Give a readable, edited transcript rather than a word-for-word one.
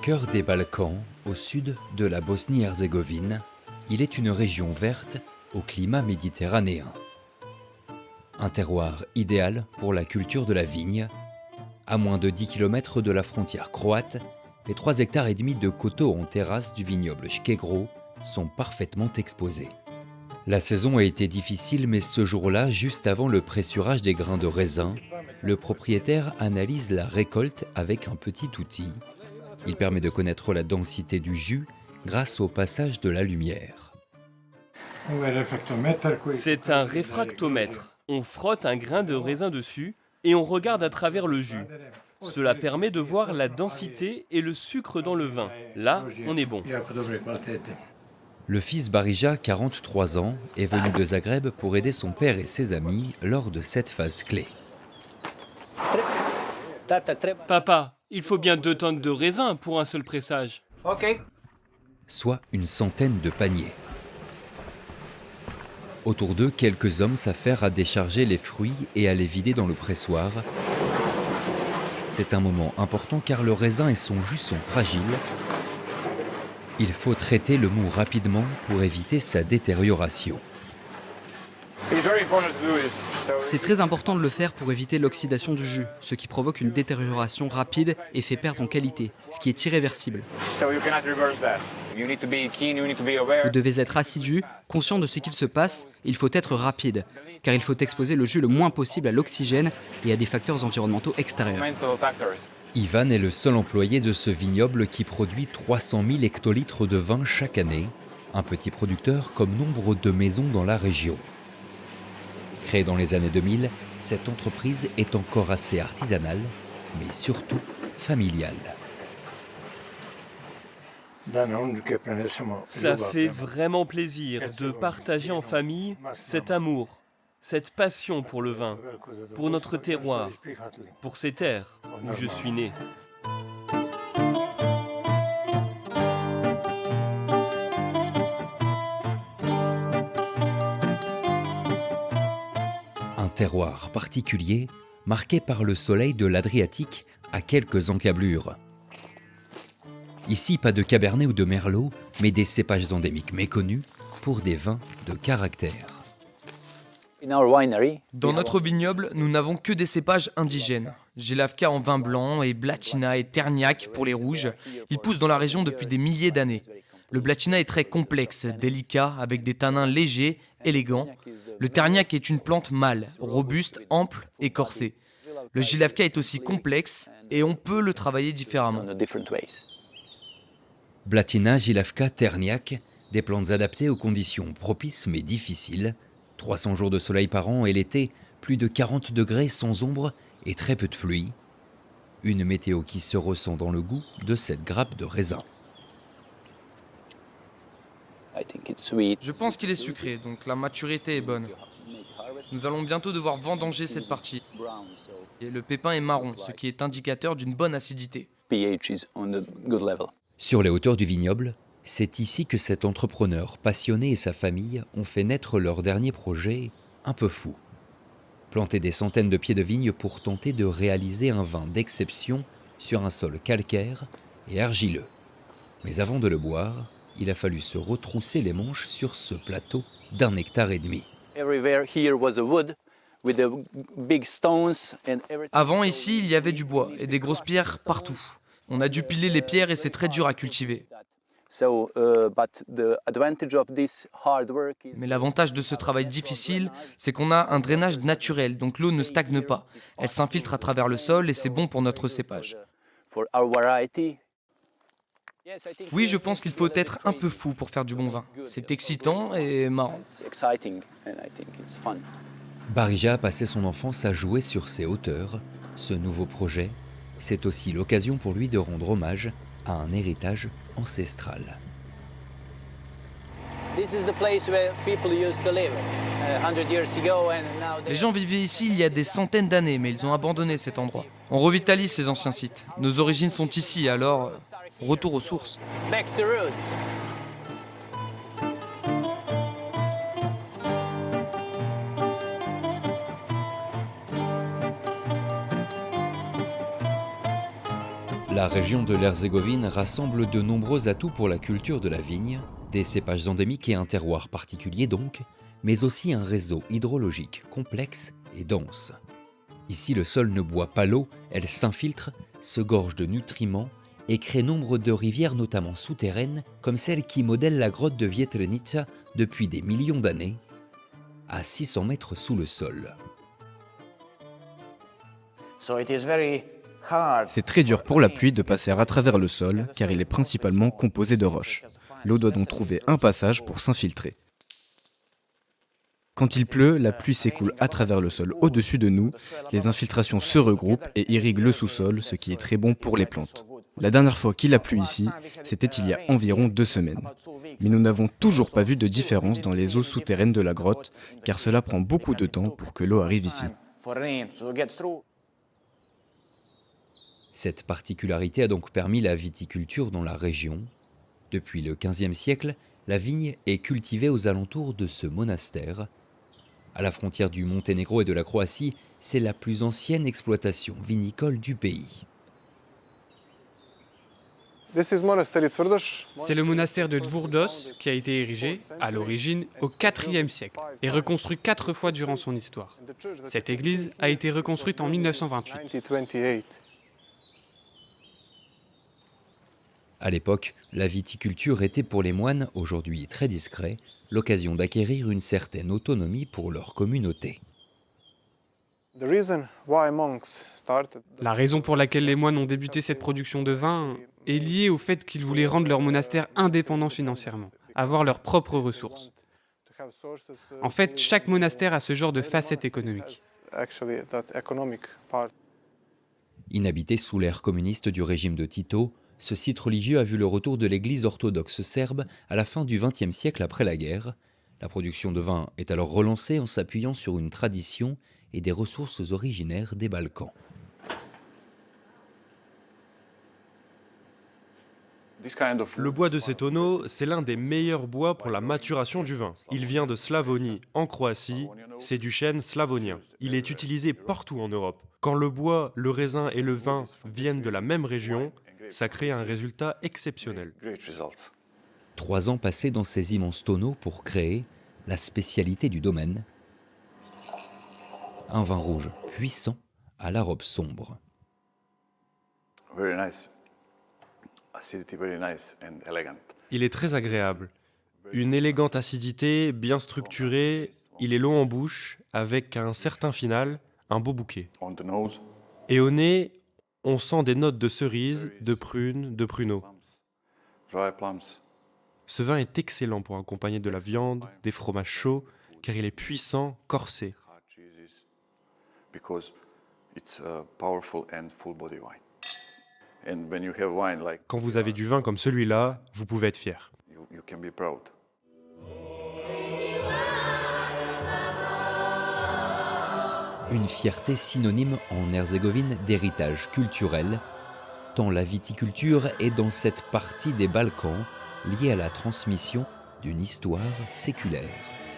cœur des Balkans, au sud de la Bosnie-Herzégovine, il est une région verte au climat méditerranéen. Un terroir idéal pour la culture de la vigne. À moins de 10 km de la frontière croate, les 3,5 hectares de coteaux en terrasse du vignoble Škegro sont parfaitement exposés. La saison a été difficile, mais ce jour-là, juste avant le pressurage des grains de raisin, le propriétaire analyse la récolte avec un petit outil. Il permet de connaître la densité du jus grâce au passage de la lumière. C'est un réfractomètre. On frotte un grain de raisin dessus et on regarde à travers le jus. Cela permet de voir la densité et le sucre dans le vin. Là, on est bon. Le fils Barija, 43 ans, est venu de Zagreb pour aider son père et ses amis lors de cette phase clé. Papa, il faut bien 2 tonnes de raisin pour un seul pressage. Soit une centaine de paniers. Autour d'eux, quelques hommes s'affairent à décharger les fruits et à les vider dans le pressoir. C'est un moment important car le raisin et son jus sont fragiles. Il faut traiter le mou rapidement pour éviter sa détérioration. C'est très important de le faire pour éviter l'oxydation du jus, ce qui provoque une détérioration rapide et fait perdre en qualité, ce qui est irréversible. Vous devez être assidu, conscient de ce qu'il se passe, et il faut être rapide, car il faut exposer le jus le moins possible à l'oxygène et à des facteurs environnementaux extérieurs. Ivan est le seul employé de ce vignoble qui produit 300 000 hectolitres de vin chaque année, un petit producteur comme nombre de maisons dans la région. Créée dans les années 2000, cette entreprise est encore assez artisanale, mais surtout familiale. Ça fait vraiment plaisir de partager en famille cet amour, cette passion pour le vin, pour notre terroir, pour ces terres où je suis né. Un terroir particulier, marqué par le soleil de l'Adriatique à quelques encablures. Ici, pas de Cabernet ou de Merlot, mais des cépages endémiques méconnus pour des vins de caractère. Dans notre vignoble, nous n'avons que des cépages indigènes. Jilavka en vin blanc et Blatchina et Terniak pour les rouges. Ils poussent dans la région depuis des milliers d'années. Le Blatchina est très complexe, délicat, avec des tanins légers, élégants. Le Terniak est une plante mâle, robuste, ample et corsée. Le Jilavka est aussi complexe et on peut le travailler différemment. Blatina, Jilavka, Terniak, des plantes adaptées aux conditions propices mais difficiles. 300 jours de soleil par an et l'été, plus de 40 degrés sans ombre et très peu de pluie. Une météo qui se ressent dans le goût de cette grappe de raisin. Je pense qu'il est sucré, donc la maturité est bonne. Nous allons bientôt devoir vendanger cette partie. Et le pépin est marron, ce qui est indicateur d'une bonne acidité. Sur les hauteurs du vignoble, c'est ici que cet entrepreneur passionné et sa famille ont fait naître leur dernier projet un peu fou. Planter des centaines de pieds de vigne pour tenter de réaliser un vin d'exception sur un sol calcaire et argileux. Mais avant de le boire, il a fallu se retrousser les manches sur ce plateau d'1,5 hectare. Avant, ici, il y avait du bois et des grosses pierres partout. On a dû piler les pierres et c'est très dur à cultiver. Mais l'avantage de ce travail difficile, c'est qu'on a un drainage naturel, donc l'eau ne stagne pas. Elle s'infiltre à travers le sol et c'est bon pour notre cépage. Oui, je pense qu'il faut être un peu fou pour faire du bon vin. C'est excitant et marrant. Barija a passé son enfance à jouer sur ces hauteurs. Ce nouveau projet, c'est aussi l'occasion pour lui de rendre hommage à un héritage ancestral. Les gens vivaient ici il y a des centaines d'années, mais ils ont abandonné cet endroit. On revitalise ces anciens sites. Nos origines sont ici, alors retour aux sources. La région de l'Herzégovine rassemble de nombreux atouts pour la culture de la vigne, des cépages endémiques et un terroir particulier donc, mais aussi un réseau hydrologique complexe et dense. Ici, le sol ne boit pas l'eau, elle s'infiltre, se gorge de nutriments et crée nombre de rivières, notamment souterraines, comme celle qui modèle la grotte de Vjetrenica depuis des millions d'années, à 600 mètres sous le sol. C'est très dur pour la pluie de passer à travers le sol car il est principalement composé de roches. L'eau doit donc trouver un passage pour s'infiltrer. Quand il pleut, la pluie s'écoule à travers le sol au-dessus de nous, les infiltrations se regroupent et irriguent le sous-sol, ce qui est très bon pour les plantes. La dernière fois qu'il a plu ici, c'était il y a environ 2 semaines. Mais nous n'avons toujours pas vu de différence dans les eaux souterraines de la grotte, car cela prend beaucoup de temps pour que l'eau arrive ici. Cette particularité a donc permis la viticulture dans la région. Depuis le XVe siècle, la vigne est cultivée aux alentours de ce monastère. À la frontière du Monténégro et de la Croatie, c'est la plus ancienne exploitation vinicole du pays. C'est le monastère de Dvourdos qui a été érigé, à l'origine, au IVe siècle et reconstruit 4 fois durant son histoire. Cette église a été reconstruite en 1928. À l'époque, la viticulture était pour les moines, aujourd'hui très discret, l'occasion d'acquérir une certaine autonomie pour leur communauté. La raison pour laquelle les moines ont débuté cette production de vin est liée au fait qu'ils voulaient rendre leur monastère indépendant financièrement, avoir leurs propres ressources. En fait, chaque monastère a ce genre de facette économique. Inhabité sous l'ère communiste du régime de Tito, ce site religieux a vu le retour de l'église orthodoxe serbe à la fin du XXe siècle après la guerre. La production de vin est alors relancée en s'appuyant sur une tradition et des ressources originaires des Balkans. Le bois de ces tonneaux, c'est l'un des meilleurs bois pour la maturation du vin. Il vient de Slavonie, en Croatie. C'est du chêne slavonien. Il est utilisé partout en Europe. Quand le bois, le raisin et le vin viennent de la même région, ça crée un résultat exceptionnel. 3 ans passés dans ces immenses tonneaux pour créer la spécialité du domaine. Un vin rouge puissant à la robe sombre. Il est très agréable. Une élégante acidité, bien structurée. Il est long en bouche, avec un certain final, un beau bouquet. Et au nez, on sent des notes de cerises, de prunes, de pruneaux. Ce vin est excellent pour accompagner de la viande, des fromages chauds, car il est puissant, corsé. Quand vous avez du vin comme celui-là, vous pouvez être fier. Une fierté synonyme en Herzégovine d'héritage culturel, tant la viticulture est dans cette partie des Balkans liée à la transmission d'une histoire séculaire.